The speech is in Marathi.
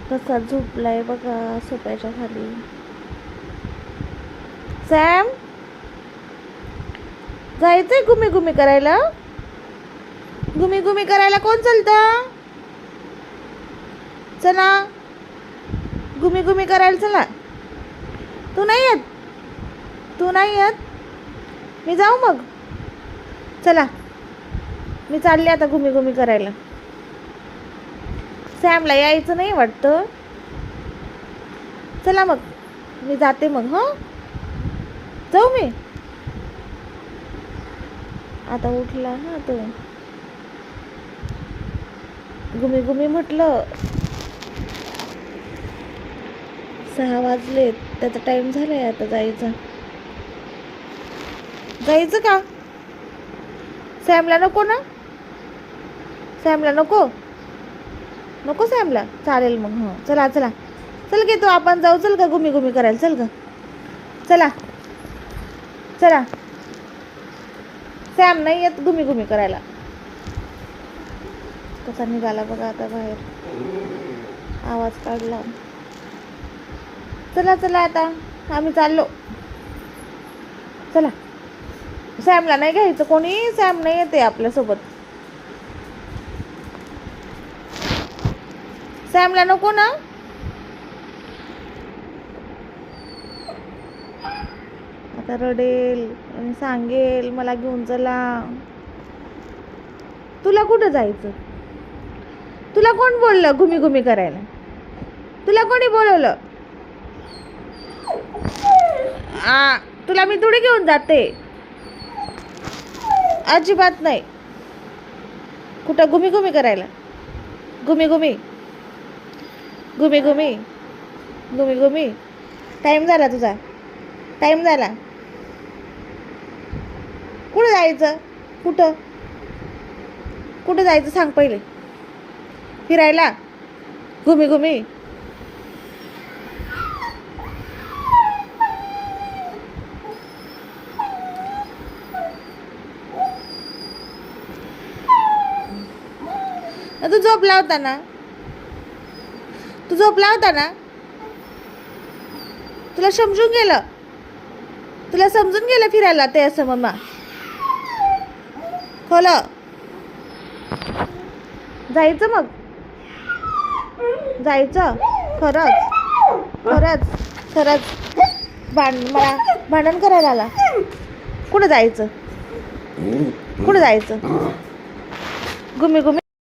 कसा झोपलाय बघा सोप्याच्या खाली. सॅम, जायचंय गुमी गुमी करायला? गुमी गुमी करायला कोण चालतं? चला गुमी गुमी करायला चला. तू नाही येत? तू नाही येत? मी जाऊ मग? चला मी चालले आता गुमी गुमी करायला. सॅमला यायचं नाही वाटतं. चला मग मी जाते मग. हं, जाऊ मी आता. उठला ना तो. गुमी गुमी म्हटलं. 6 वाजले. त्याचा टाइम झालाय आता जायचा. जायचं का? सॅमला नको ना? सॅमला नको? नको सॅमला? चालेल मग. हो चला चला. चल गे तू, आपण जाऊ. चल का गुमी गुमी करायला? चल का? चला चला. सॅम नाही येत गुमी गुमी करायला. कसा निघाला बघा आता बाहेर. आवाज काढला. चला चला आता आम्ही चाललो. चला. सॅमला नाही घ्यायचं कोणी. सॅम नाही येते आपल्यासोबत. सॅमला नको ना? आता रडेल आणि सांगेल मला घेऊन चला. तुला कुठं जायचं? तुला कोण बोललं घुमी घुमी करायला? तुला कोणी बोलवलं? तुला मी थोडी घेऊन जाते. अजिबात नाही. कुठं घुमी घुमी करायला? घुमी घुमी घुमी घुमी घुमी घुमी. टाइम झाला तुझा. टाइम झाला. कुठं जायचं? कुठं कुठं जायचं सांग पहिले. फिरायला? घुमी घुमी? तू झोपला होता ना? तू झोपला होता ना? तुला समजून गेलं? तुला समजून गेलं फिरायला ते असं मम्मा? खोल. जायचं मग? जायचं खरंच? खरंच खरंच मला भांडण करायला आला? कुठं जायचं? कुठं जायचं? घुमी घुमी